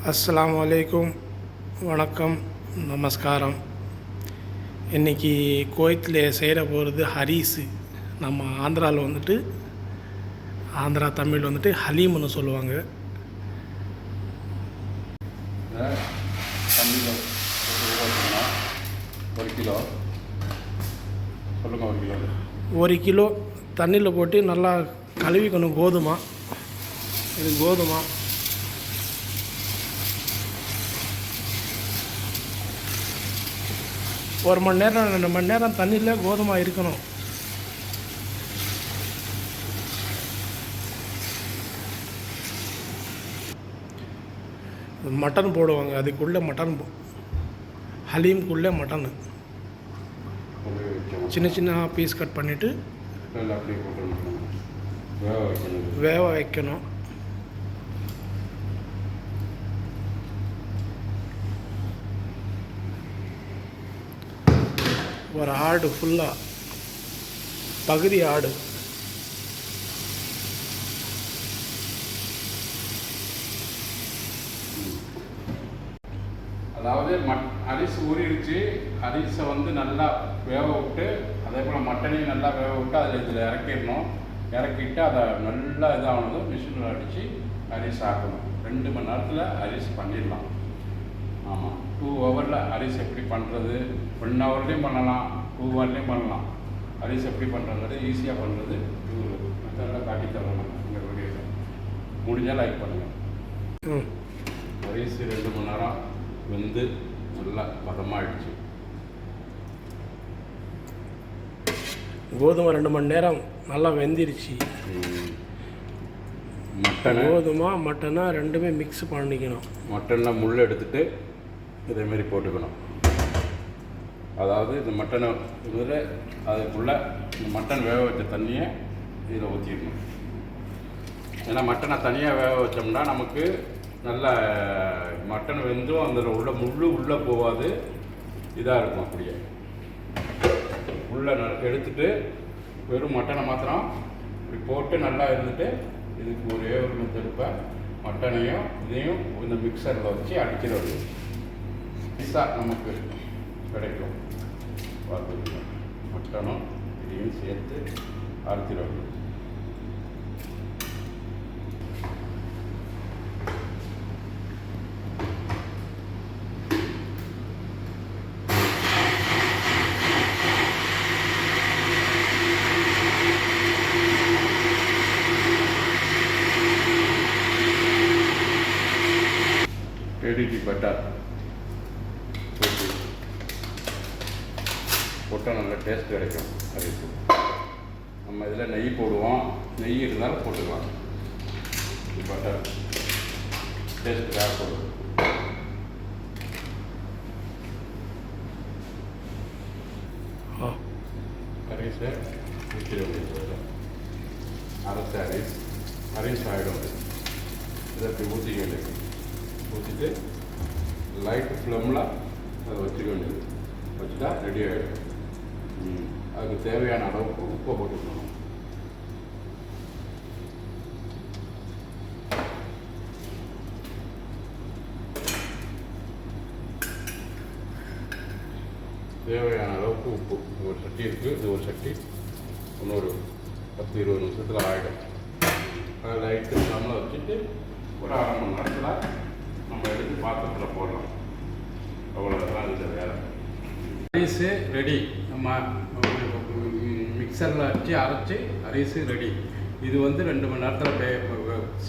அஸ்ஸலாமு அலைக்கும், வணக்கம், நமஸ்காரம். இன்றைக்கி குவைத்தில் செய்கிற போகிறது ஹரீஸு. நம்ம ஆந்திராவில் வந்துட்டு ஆந்திரா தமிழ் வந்துட்டு ஹலீம்னு சொல்லுவாங்க. ஒரு கிலோ தண்ணியில் போட்டு நல்லா கழுவிக்கணும். கோதுமை, இது கோதுமை. ஒரு மணி நேரம் 2 மணி நேரம் தண்ணியில் கோதுமை இருக்கணும். மட்டன் போடுவாங்க, அதுக்குள்ளே மட்டன் ஹலீம்குள்ளே மட்டனு சின்ன சின்ன பீஸ் கட் பண்ணிவிட்டு வேக வைக்கணும். ஒரு ஆடு ஃபுல்லாக, பகுதி ஆடு. அதாவது அரிசி ஊறிடுச்சு. அரிசை வந்து நல்லா வேக விட்டு, அதே போல் மட்டனையும் நல்லா வேக விட்டு அதில் இதில் இறக்கிடணும். இறக்கிட்டு அதை நல்லா இதாகணும், மிஷினில் அடித்து அரிசி ஆக்கணும். 2 மணி நேரத்தில் அரிசி பண்ணிடலாம். ஆமாம், 2 ஹவரில் அரிசி எப்படி பண்ணுறது, 1 ஹவர்லேயும் பண்ணலாம், 2 ஹவர்லேயும் பண்ணலாம். அரிசி எப்படி பண்ணுறது, ஈஸியாக பண்ணுறது, மெத்தடில் காட்டி தரணும். எங்கள் வீடியோவில் முடிஞ்சால் லைக் பண்ணுங்கள். அரிசி 2 மணி நேரம் வெந்து நல்லா பதமாகிடுச்சு. கோதுமை 2 மணி நேரம் நல்லா வெந்திருச்சு. கோதுமை மட்டனை ரெண்டுமே மிக்ஸ் பண்ணிக்கணும். மட்டனில் முள் எடுத்துகிட்டு இதேமாரி போட்டுக்கணும். அதாவது இந்த மட்டனை இதில் அதுக்குள்ளே இந்த மட்டன் வேக வச்ச தண்ணியை இதில் ஊற்றிடணும். ஏன்னா மட்டனை தனியாக வேக வச்சோம்னா நமக்கு நல்ல மட்டன் வெந்தும் அந்த உள்ள முள் உள்ளே போகாது, இதாக இருக்கும். அப்படியே உள்ளே எடுத்துட்டு வெறும் மட்டனை மாத்திரம் இப்படி போட்டு நல்லா இருந்துட்டு, இதுக்கு ஒரே ஒரு மெத்தடுப்பை மட்டனையும் இதையும் இந்த மிக்சரில் வச்சு அடிக்கிறது பீஸாக நமக்கு கிடைக்கும். பார்த்துக்கணும், மட்டனும் இதையும் சேர்த்து அரைச்சிடுறது. ADT பட்டர் போட்டால் நல்ல டேஸ்ட் கிடைக்கும். அரிசி நம்ம இதில் நெய் போடுவோம், நெய் இருந்தாலும் போட்டுக்கலாம். பட்டர் டேஸ்ட்டுக்காக போடுவோம். அரிசை ஊற்றிட வேண்டியது. அரைச்ச அரிசி ஆகிடும். இதை அப்படி ஊற்றிக்க வேண்டியது. ஊற்றிட்டு லைட் ஃப்ளேமில் அதை வச்சுக்க வேண்டியது. வச்சுட்டா ரெடி ஆகிடும். அதுக்கு தேவையான அளவுக்கு உப்பை போட்டுக்கணும். தேவையான அளவுக்கு உப்பு. ஒரு சட்டி இருக்குது, இது ஒரு சட்டி. இன்னொரு 10-20 நிமிஷத்தில் ஆகிடும். அதை லைட்டு ஃப்ளேமில் வச்சுட்டு ஒரு 1/2 மணி நேரத்தில் நம்ம எடுத்து பாத்திரத்தில் போடலாம். அவ்வளோதான் இந்த வேலை. அரிசி ரெடி. நம்ம மிக்சரில் வச்சு அரைச்சி அரிசி ரெடி. இது வந்து 2 மணி நேரத்தில்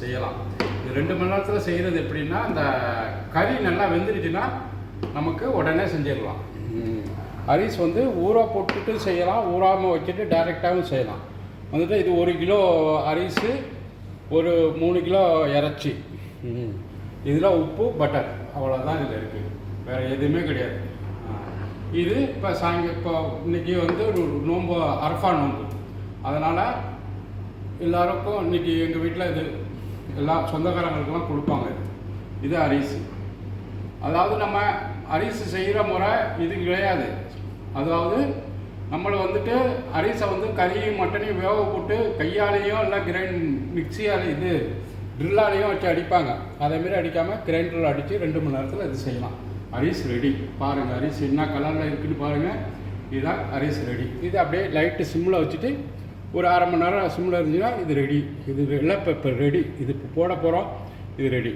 செய்யலாம். இந்த 2 மணி நேரத்தில் செய்கிறது எப்படின்னா, அந்த கறி நல்லா வெந்துருச்சுன்னா நமக்கு உடனே செஞ்சிடலாம். அரிசி வந்து ஊற போட்டுட்டு செய்யலாம், ஊறாமல் வச்சுட்டு டைரெக்டாகவும் செய்யலாம். வந்துட்டு இது 1 கிலோ அரிசி, ஒரு 3 கிலோ இறைச்சி, இதில் உப்பு, பட்டர், அவ்வளோதான் இதில் இருக்குது. வேறு எதுவுமே கிடையாது. இது இப்போ இன்றைக்கி வந்து ஒரு நோன்பு, அரஃபா நோன்பு. அதனால் எல்லாருக்கும் இன்றைக்கி எங்கள் வீட்டில் இது எல்லா சொந்தக்காரங்களுக்கெல்லாம் கொடுப்பாங்க. இது அரிசி. அதாவது நம்ம அரிசி செய்கிற முறை இது கிடையாது. அதாவது நம்மளை வந்துட்டு அரிசை வந்து கறியும் மட்டனையும் வேக போட்டு கையாலேயும் இல்லை மிக்சியால் இது ட்ரில்லாலையும் வச்சு அடிப்பாங்க. அதேமாரி அடிக்காமல் கிரைண்டரில் அடித்து 2 மணி நேரத்தில் இது செய்யலாம். அரிசி ரெடி. பாருங்கள் அரிசி என்ன கலரில் இருக்குதுன்னு பாருங்கள். இதுதான் அரிசி ரெடி. இது அப்படியே லைட்டு சிம்மில் வச்சுட்டு ஒரு அரை மணி நேரம் சிம்மில் இருந்துச்சுன்னா இது ரெடி. இது வெள்ளை பெப்பர் ரெடி. இது இப்போ போட போகிறோம். இது ரெடி.